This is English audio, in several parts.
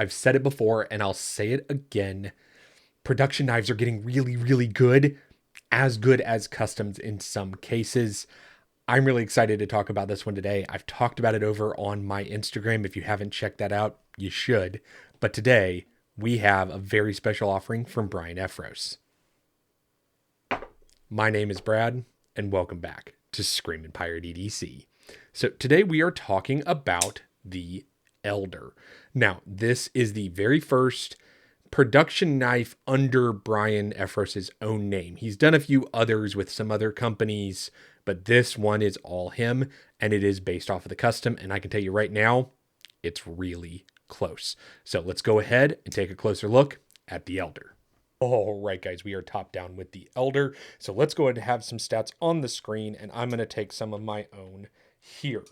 I've said it before and I'll say it again. Production knives are getting really, really good, as good as customs in some cases. I'm really excited to talk about this one today. I've talked about it over on my Instagram. If you haven't checked that out, you should. But today, we have a very special offering from Brian Efros. My name is Brad, and welcome back to Screaminpirate EDC. So today we are talking about the Elder. Now, this is the very first production knife under Brian Efros' own name. He's done a few others with some other companies, but this one is all him, and it is based off of the custom. And I can tell you right now, it's really close. So let's go ahead and take a closer look at the Elder. All right, guys, we are top down with the Elder. So let's go ahead and have some stats on the screen, and I'm going to take some of my own here.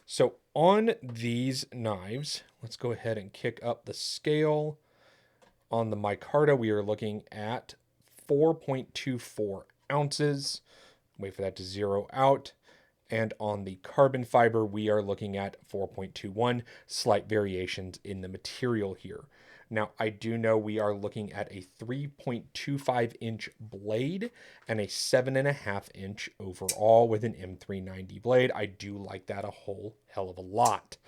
So on these knives, let's go ahead and kick up the scale. On the micarta, we are looking at 4.24 ounces. Wait for that to zero out. And on the carbon fiber, we are looking at 4.21, slight variations in the material here. Now, I do know we are looking at a 3.25 inch blade and a 7.5 inch overall with an M390 blade. I do like that a whole hell of a lot.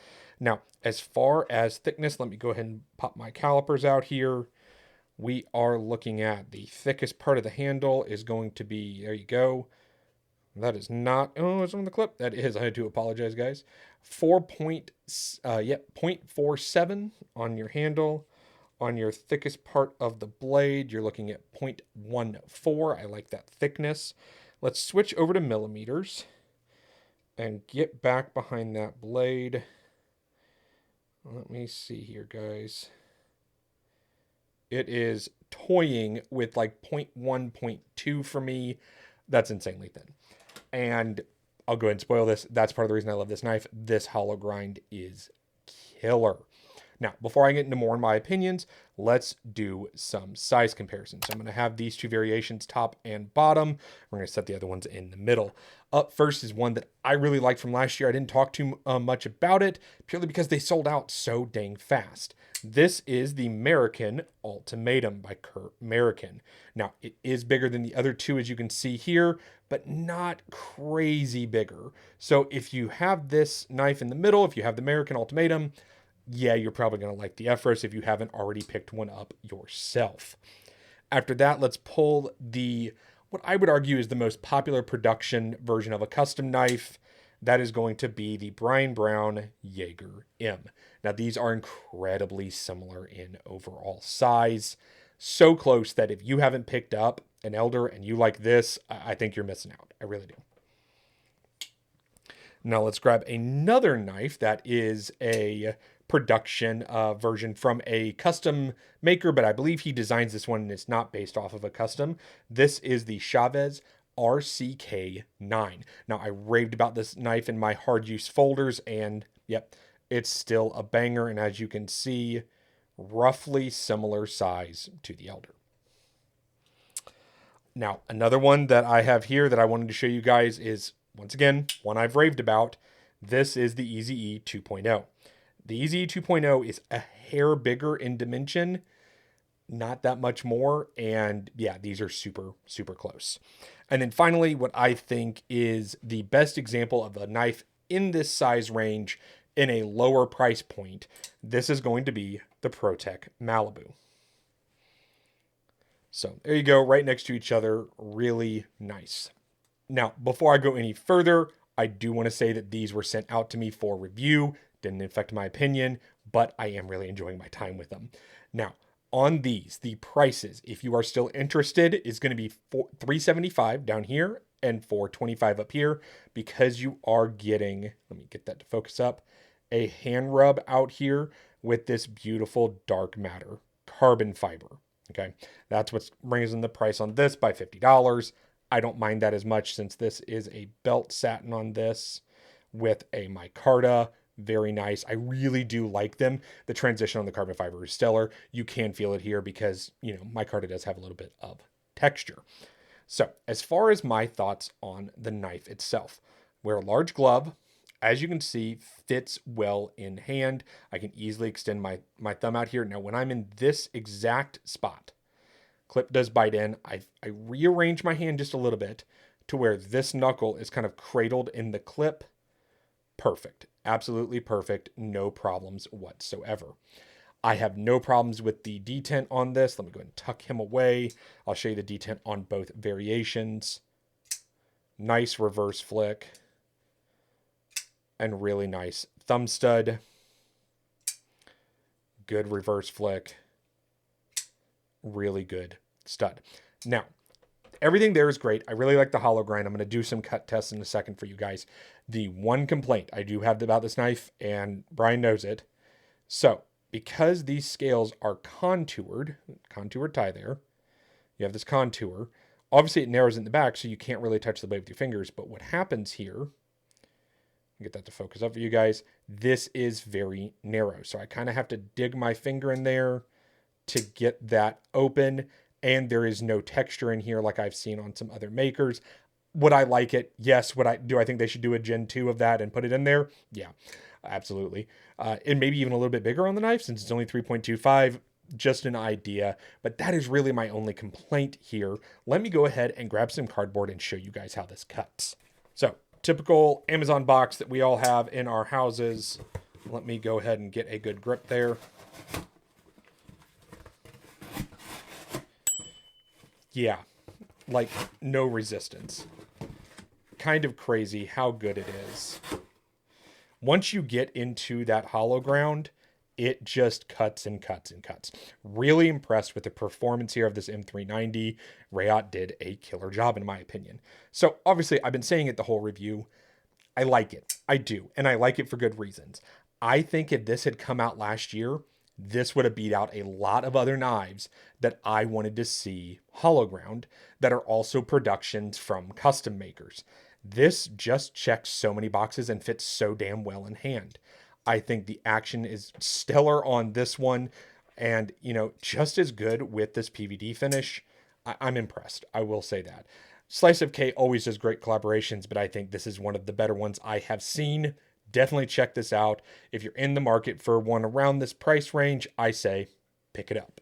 Now, as far as thickness, let me go ahead and pop my calipers out here. We are looking at the thickest part of the handle is going to be, there you go. That is not, oh, it's on the clip. That is, I do apologize, guys. 0.47 on your handle. On your thickest part of the blade, you're looking at 0.14. I like that thickness. Let's switch over to millimeters and get back behind that blade. Let me see here, guys. It is toying with like 0.1, 0.2 for me. That's insanely thin. And I'll go ahead and spoil this. That's part of the reason I love this knife. This hollow grind is killer. Now, before I get into more in my opinions, let's do some size comparisons. So I'm going to have these two variations, top and bottom. We're going to set the other ones in the middle. Up first is one that I really liked from last year. I didn't talk too much about it, purely because they sold out so dang fast. This is the American Ultimatum by Kurt American. Now, it is bigger than the other two, as you can see here, but not crazy bigger. So if you have this knife in the middle, if you have the American Ultimatum, yeah, you're probably going to like the Efros if you haven't already picked one up yourself. After that, let's pull what I would argue is the most popular production version of a custom knife. That is going to be the Brian Brown Jaeger M. Now, these are incredibly similar in overall size. So close that if you haven't picked up an Elder and you like this, I think you're missing out. I really do. Now, let's grab another knife that is a production version from a custom maker, but I believe he designs this one and it's not based off of a custom. This is the Chavez RCK9. Now, I raved about this knife in my hard use folders, and yep, it's still a banger. And as you can see, roughly similar size to the Elder. Now, another one that I have here that I wanted to show you guys is, once again, one I've raved about. This is the Eazy-E 2.0. The Eazy-E 2.0 is a hair bigger in dimension, not that much more. And yeah, these are super, super close. And then finally, what I think is the best example of a knife in this size range in a lower price point. This is going to be the ProTech Malibu. So there you go, right next to each other. Really nice. Now, before I go any further, I do want to say that these were sent out to me for review. Didn't affect my opinion, but I am really enjoying my time with them. Now, on these, the prices, if you are still interested, is going to be $375 down here and $425 up here, because you are getting, let me get that to focus up, a hand rub out here with this beautiful dark matter carbon fiber. Okay, that's what's raising the price on this by $50. I don't mind that as much, since this is a belt satin on this with a micarta. Very nice. I really do like them. The transition on the carbon fiber is stellar. You can feel it here because, micarta does have a little bit of texture. So as far as my thoughts on the knife itself, wear a large glove. As you can see, fits well in hand. I can easily extend my thumb out here. Now, when I'm in this exact spot, clip does bite in. I rearrange my hand just a little bit to where this knuckle is kind of cradled in the clip. Perfect. Absolutely perfect. No problems whatsoever. I have no problems with the detent on this. Let me go ahead and tuck him away. I'll show you the detent on both variations. Nice reverse flick. And really nice thumb stud. Good reverse flick. Really good stud. Now, everything there is great. I really like the hollow grind. I'm going to do some cut tests in a second for you guys. The one complaint I do have about this knife, and Brian knows it. So, because these scales are contoured tie there, you have this contour. Obviously, it narrows in the back, so you can't really touch the blade with your fingers. But what happens here, get that to focus up for you guys, this is very narrow. So I kind of have to dig my finger in there to get that open. And there is no texture in here like I've seen on some other makers. Would I like it? Yes. Do I think they should do a Gen 2 of that and put it in there? Yeah, absolutely. And maybe even a little bit bigger on the knife since it's only 3.25. Just an idea. But that is really my only complaint here. Let me go ahead and grab some cardboard and show you guys how this cuts. So, typical Amazon box that we all have in our houses. Let me go ahead and get a good grip there. Yeah, like no resistance. Kind of crazy how good it is. Once you get into that hollow ground, it just cuts and cuts and cuts. Really impressed with the performance here of this M390. Rayot did a killer job in my opinion. So obviously I've been saying it the whole review. I like it. I do. And I like it for good reasons. I think if this had come out last year, this would have beat out a lot of other knives that I wanted to see hollow ground that are also productions from custom makers. This just checks so many boxes and fits so damn well in hand. I think the action is stellar on this one and, just as good with this PVD finish. I'm impressed. I will say that. Slice of K always does great collaborations, but I think this is one of the better ones I have seen. Definitely check this out. If you're in the market for one around this price range, I say pick it up.